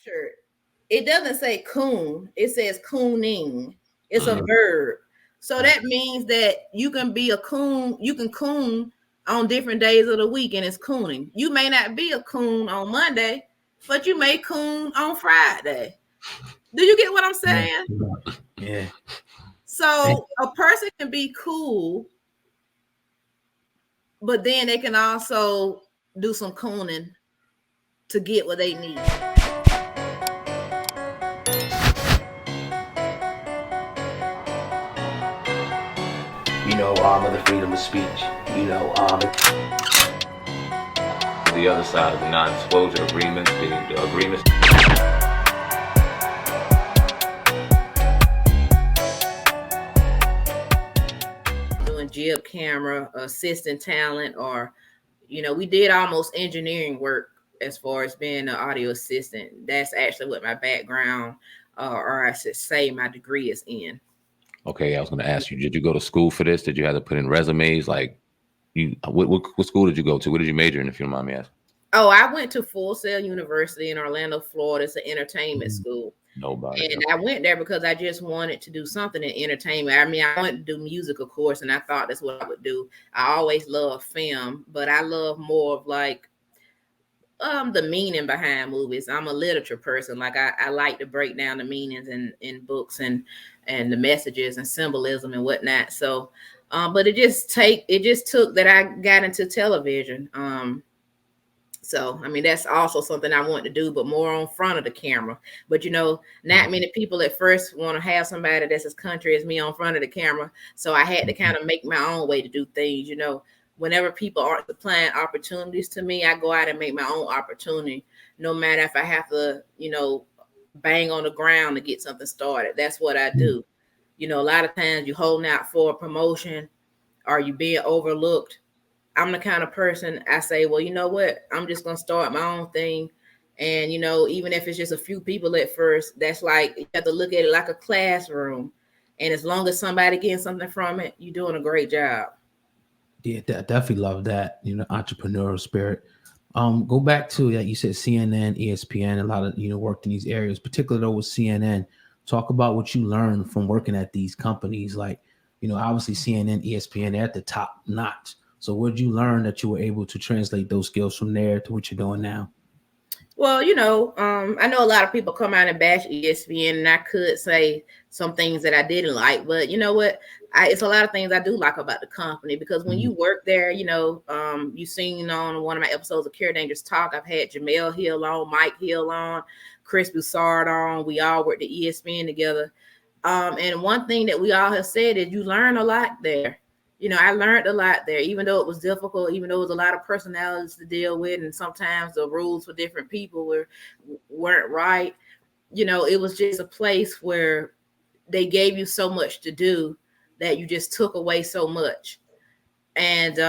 shirt, it doesn't say coon. It says cooning. It's a verb. So that means that you can be a coon. You can coon on different days of the week, and it's cooning. You may not be a coon on Monday, but you may coon on Friday. Do you get what I'm saying? Yeah. So a person can be cool, but then they can also do some cooning to get what they need. Of the freedom of speech. The other side of the non-disclosure agreements, the agreements. Doing jib camera, assistant talent, or we did almost engineering work as far as being an audio assistant. That's actually what my background, or I should say, my degree is in. Okay, I was going to ask you, did you go to school for this? Did you have to put in resumes? Like, what school did you go to? What did you major in, if you don't mind me asking? Oh, I went to Full Sail University in Orlando, Florida. It's an entertainment school. Nobody. And I went there because I just wanted to do something in entertainment. I mean, I wanted to do music, of course, and I thought that's what I would do. I always loved film, but I love more of like the meaning behind movies. I'm a literature person. Like I like to break down the meanings in books and the messages and symbolism and whatnot. So but it just took that I got into television. So I mean that's also something I want to do, but more on front of the camera. But not many people at first want to have somebody that's as country as me on front of the camera. So I had to kind of make my own way to do things, Whenever people aren't supplying opportunities to me, I go out and make my own opportunity, no matter if I have to, bang on the ground to get something started. That's what I do. A lot of times you holding out for a promotion or you being overlooked. I'm the kind of person I say, well, you know what? I'm just going to start my own thing. And, even if it's just a few people at first, that's like, you have to look at it like a classroom. And as long as somebody getting something from it, you're doing a great job. Yeah, definitely love that, entrepreneurial spirit. Go back to that. You said CNN, ESPN, a lot of, worked in these areas, particularly though with CNN. Talk about what you learned from working at these companies. Like, obviously CNN, ESPN, they're at the top notch. So what did you learn that you were able to translate those skills from there to what you're doing now? Well, I know a lot of people come out and bash ESPN, and I could say some things that I didn't like, but you know what? It's a lot of things I do like about the company, because when you work there, you've seen on one of my episodes of Kera Dangerous Talk, I've had Jamel Hill on, Mike Hill on, Chris Broussard on. We all worked at ESPN together. And one thing that we all have said is you learn a lot there. I learned a lot there, even though it was difficult, even though it was a lot of personalities to deal with. And sometimes the rules for different people weren't right. It was just a place where they gave you so much to do that you just took away so much. And,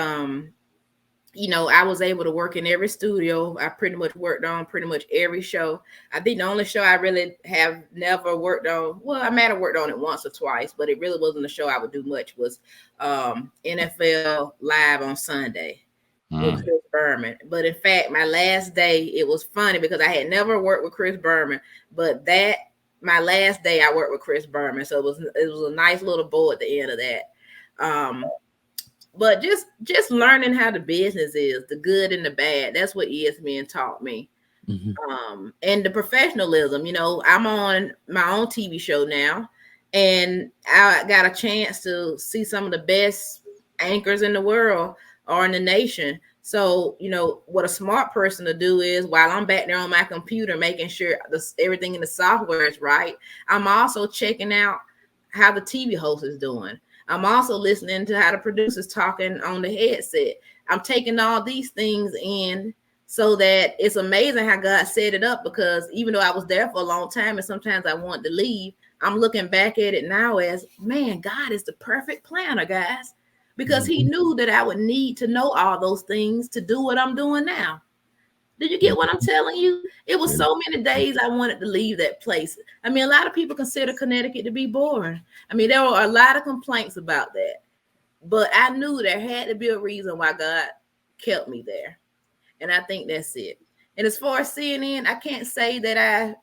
I was able to work in every studio. I pretty much worked on pretty much every show. I think the only show I really have never worked on, well, I might have worked on it once or twice, but it really wasn't a show I would do much, was NFL Live on Sunday with Chris Berman. But in fact, my last day, it was funny because I had never worked with Chris Berman, but my last day I worked with Chris Berman. So it was a nice little bow at the end of that. But just learning how the business is, the good and the bad. That's what ESPN taught me. And the professionalism. I'm on my own TV show now, and I got a chance to see some of the best anchors in the world or in the nation. So, what a smart person to do is, while I'm back there on my computer making sure everything in the software is right, I'm also checking out how the TV host is doing. I'm also listening to how the producer's talking on the headset. I'm taking all these things in, so that it's amazing how God set it up, because even though I was there for a long time and sometimes I wanted to leave, I'm looking back at it now as, man, God is the perfect planner, guys, because he knew that I would need to know all those things to do what I'm doing now. Did you get what I'm telling you? It was so many days I wanted to leave that place. I mean, a lot of people consider Connecticut to be boring. I mean, there were a lot of complaints about that. But I knew there had to be a reason why God kept me there. And I think that's it. And as far as CNN, I can't say that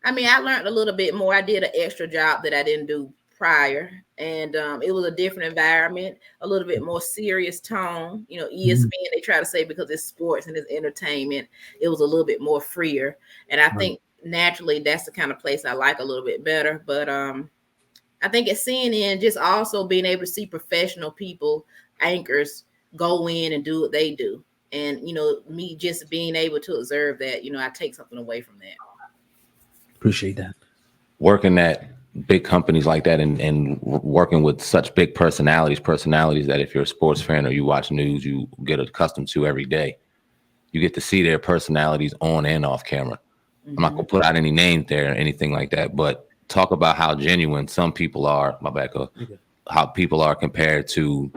I mean, I learned a little bit more. I did an extra job that I didn't do prior, and it was a different environment, a little bit more serious tone. You know, ESPN, they try to say because it's sports and it's entertainment, it was a little bit more freer. And I think naturally that's the kind of place I like a little bit better. But I think at CNN, just also being able to see professional people, anchors, go in and do what they do. And, you know, me just being able to observe that, you know, I take something away from that. Appreciate that. Working at big companies like that and working with such big personalities that if you're a sports fan or you watch news, you get accustomed to every day. You get to see their personalities on and off camera. I'm not going to put out any names there or anything like that, but talk about how genuine some people are. How people are compared to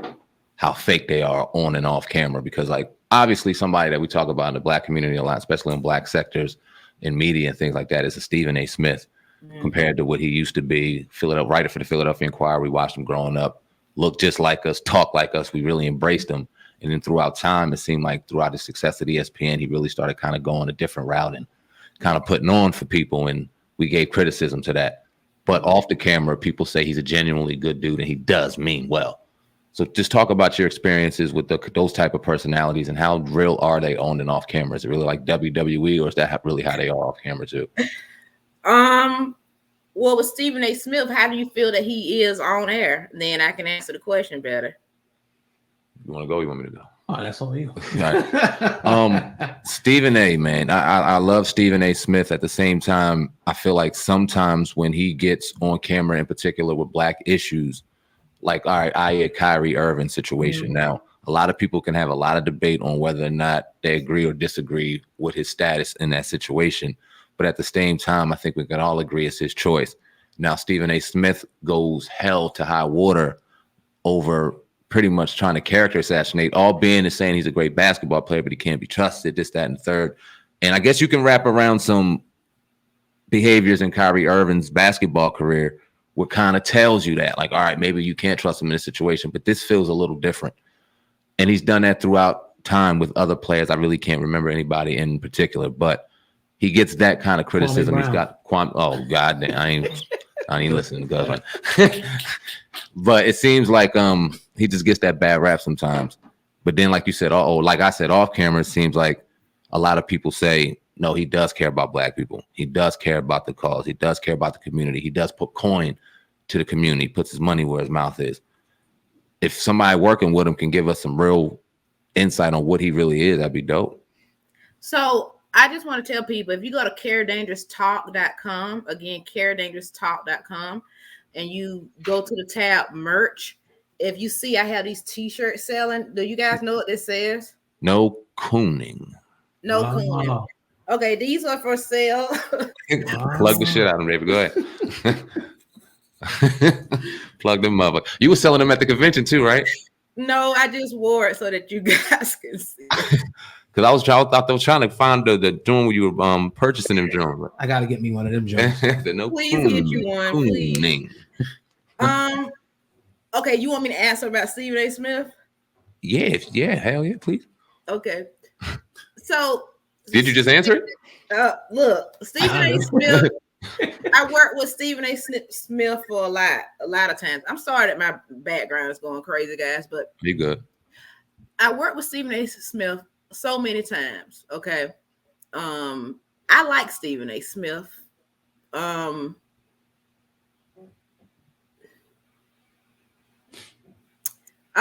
how fake they are on and off camera. Because like obviously somebody that we talk about in the Black community a lot, especially in Black sectors in media and things like that, is a Stephen A. Smith compared to what he used to be. Writer for the Philadelphia Inquirer. We watched him growing up, look just like us, talk like us. We really embraced him. And then throughout time, it seemed like throughout his success at ESPN, he really started kind of going a different route and kind of putting on for people. And we gave criticism to that. But off the camera, people say he's a genuinely good dude and he does mean well. So just talk about your experiences with those type of personalities and how real are they on and off camera? Is it really like WWE, or is that really how they are off camera too? Well, with Stephen A. Smith, how do you feel that he is on air? Then I can answer the question better. You want to go? You want me to go? Oh, that's all you. Right. Stephen A. Man, I love Stephen A. Smith. At the same time, I feel like sometimes when he gets on camera, in particular with Black issues, like a Kyrie Irving situation. Now, a lot of people can have a lot of debate on whether or not they agree or disagree with his status in that situation. But at the same time, I think we can all agree it's his choice. Now, Stephen A. Smith goes hell to high water over pretty much trying to character assassinate, all being is saying he's a great basketball player, but he can't be trusted, this, that, and the third. And I guess you can wrap around some behaviors in Kyrie Irving's basketball career what kind of tells you that, like, all right, maybe you can't trust him in this situation, but this feels a little different. And he's done that throughout time with other players. I really can't remember anybody in particular, but he gets that kind of criticism. He's got oh god damn, I ain't listening to Gus. But it seems like he just gets that bad rap sometimes. But then, like you said, like I said, off camera, it seems like a lot of people say, no, he does care about Black people. He does care about the cause. He does care about the community. He does put coin to the community, puts his money where his mouth is. If somebody working with him can give us some real insight on what he really is, that'd be dope. So I just want to tell people, if you go to KeraDangerousTalk.com, again, KeraDangerousTalk.com, and you go to the tab merch, if you see I have these t-shirts selling, do you guys know what this says? No cooning. No cooning. Okay, these are for sale. Plug the shit out of them, baby. Go ahead. Plug them up. You were selling them at the convention too, right? No, I just wore it so that you guys can see. Because I thought they were trying to find the joint where you were purchasing them joints. I gotta get me one of them joints. No please get you one, please. Okay, you want me to answer about Stephen A. Smith? Yeah, hell yeah, please. Okay. So did you just answer it? Look, Stephen A. Smith. I worked with Stephen A. Smith for a lot of times. I'm sorry that my background is going crazy, guys, but be good. I worked with Stephen A. Smith so many times. Okay. I like Stephen A. Smith.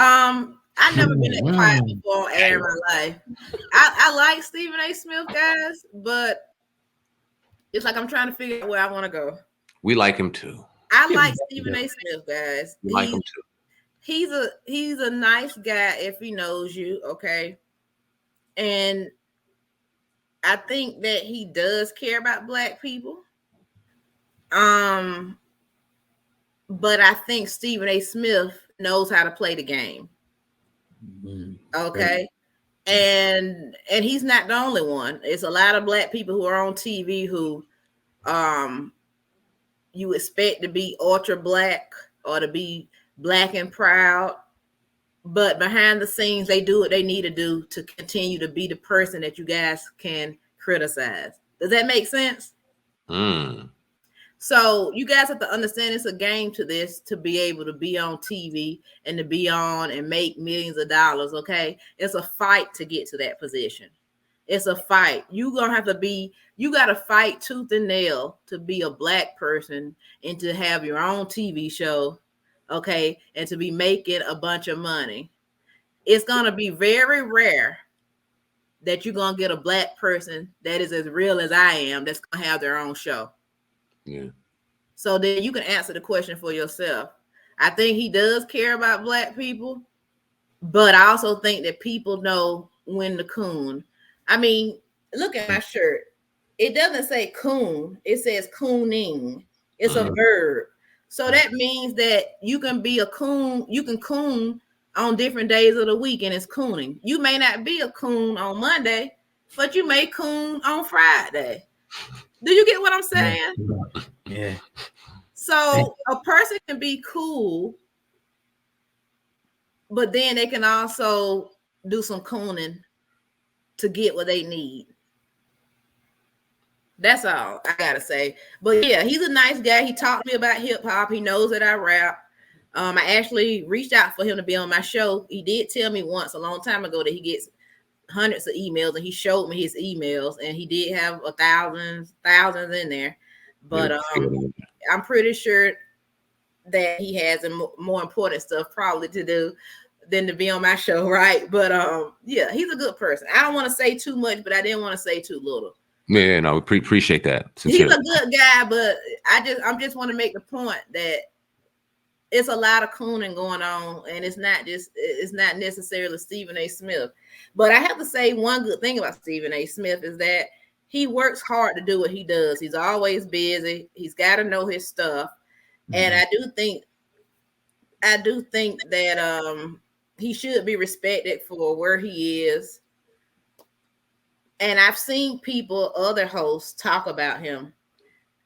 I've never been that quiet before on air in my life. I like Stephen A. Smith, guys, but it's like I'm trying to figure out where I want to go. We like him too. I like Stephen A. Smith, guys. We like him too. He's a nice guy if he knows you, okay? And I think that he does care about Black people. But I think Stephen A. Smith knows how to play the game. Okay. And he's not the only one. It's a lot of Black people who are on TV who you expect to be ultra Black or to be Black and proud, but behind the scenes, they do what they need to do to continue to be the person that you guys can criticize. Does that make sense? Mm. So you guys have to understand it's a game to this to be able to be on TV and to be on and make millions of dollars. Okay. It's a fight to get to that position. It's a fight. You got to fight tooth and nail to be a black person and to have your own TV show. Okay. And to be making a bunch of money. It's going to be very rare that you're going to get a black person that is as real as I am that's going to have their own show. Yeah. So then you can answer the question for yourself. I think he does care about black people, but I also think that people know when to coon. I mean, look at my shirt. It doesn't say coon. It says cooning. It's a verb. So that means that you can be a coon. You can coon on different days of the week, and it's cooning. You may not be a coon on Monday, but you may coon on Friday. Do you get what I'm saying? Yeah. So a person can be cool, but then they can also do some cooning to get what they need. That's all I gotta say. But yeah, he's a nice guy. He taught me about hip hop. He knows that I rap. I actually reached out for him to be on my show. He did tell me once a long time ago that he gets hundreds of emails, and he showed me his emails, and he did have thousands in there. But I'm pretty sure that he has more important stuff probably to do than to be on my show, right? But yeah, he's a good person. I don't want to say too much, but I didn't want to say too little. Yeah, no, we appreciate that. Sincerely. He's a good guy, but I just want to make the point that it's a lot of cooning going on, and it's not necessarily Stephen A. Smith. But I have to say one good thing about Stephen A. Smith is that he works hard to do what he does. He's always busy. He's got to know his stuff. And I do think that he should be respected for where he is. And I've seen other hosts talk about him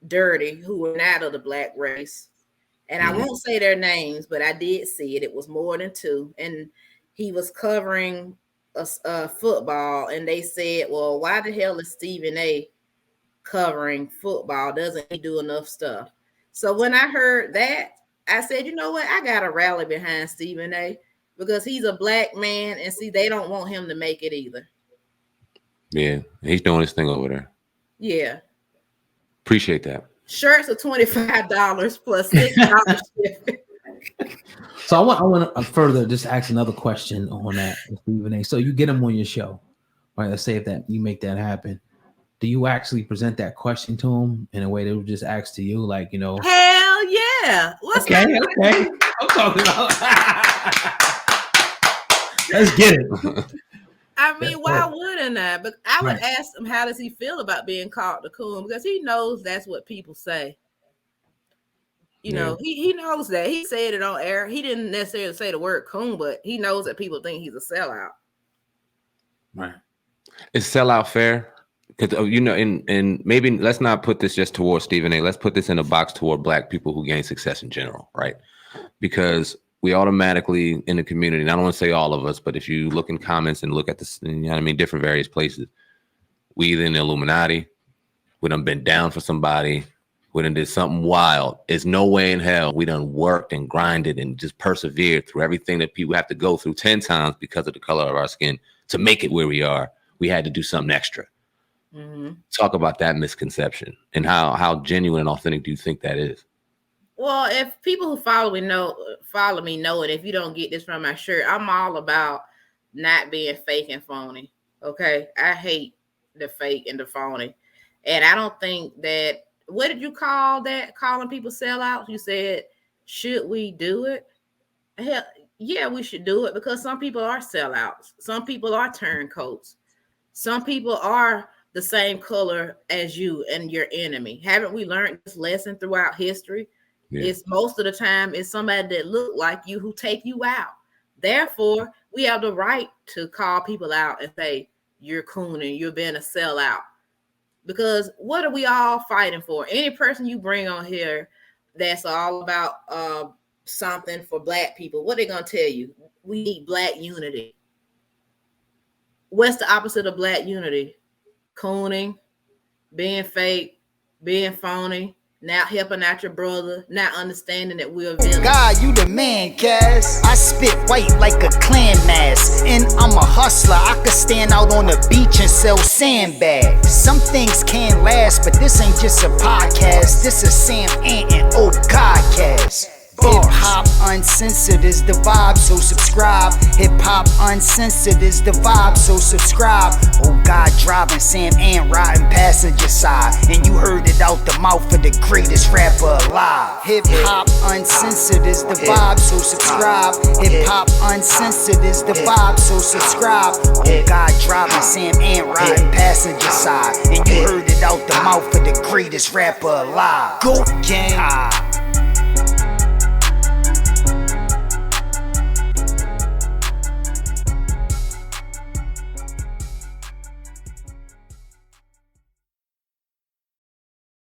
dirty who are not of the black race. And I won't say their names, but I did see it. It was more than two. And he was covering a football, and they said, well, why the hell is Stephen A. covering football? Doesn't he do enough stuff? So when I heard that, I said, you know what? I got to rally behind Stephen A. because he's a black man, and see, they don't want him to make it either. Yeah, he's doing his thing over there. Yeah. Appreciate that. Shirts are $25 plus $6 shipping. So I want to further just ask another question on that, Stephen A. So you get him on your show, right? Let's say that you make that happen. Do you actually present that question to him in a way that would just ask to you, like, you know? Hell yeah! Okay. I'm talking about. Let's get it. I mean, why wouldn't I? But I would ask him, how does he feel about being called the coon? Because he knows that's what people say. You know, he knows that. He said it on air. He didn't necessarily say the word coon, but he knows that people think he's a sellout. Right. Is sellout fair? Because, you know, and maybe let's not put this just towards Stephen A. Let's put this in a box toward black people who gain success in general, right? Because we automatically in the community, and I don't want to say all of us, but if you look in comments and look at this, you know what I mean, different various places, we either in the Illuminati, we done been down for somebody, we done did something wild. There's no way in hell we done worked and grinded and just persevered through everything that people have to go through 10 times because of the color of our skin to make it where we are. We had to do something extra. Mm-hmm. Talk about that misconception and how genuine and authentic do you think that is? Well, if people who follow me know it. If you don't get this from my shirt, I'm all about not being fake and phony. Okay, I hate the fake and the phony, and I don't think that. What did you call that? Calling people sellouts? You said, should we do it? Hell, yeah, we should do it because some people are sellouts. Some people are turncoats. Some people are the same color as you and your enemy. Haven't we learned this lesson throughout history? Yeah. It's most of the time it's somebody that look like you who take you out. Therefore, we have the right to call people out and say, you're cooning, you're being a sellout. Because what are we all fighting for? Any person you bring on here that's all about something for black people, what are they going to tell you? we need black unity. What's the opposite of black unity? Cooning, being fake, being phony, not helping out your brother, not understanding that we're villains. God, you the man, Cass. I spit white like a clan mask, and I'm a hustler. I could stand out on the beach and sell sandbags. Some things can't last, but this ain't just a podcast. This is Sam Ant and Old Godcast. Hip hop uncensored is the vibe, so subscribe. Hip hop uncensored is the vibe, so subscribe. Oh God, driving Sam Ant riding passenger side, and you heard it out the mouth of the greatest rapper alive. Hip hop uncensored is the vibe, so subscribe. Hip hop uncensored is the vibe, so subscribe. Oh God, driving Sam Ant riding passenger side, and you heard it out the mouth of the greatest rapper alive. Go gang.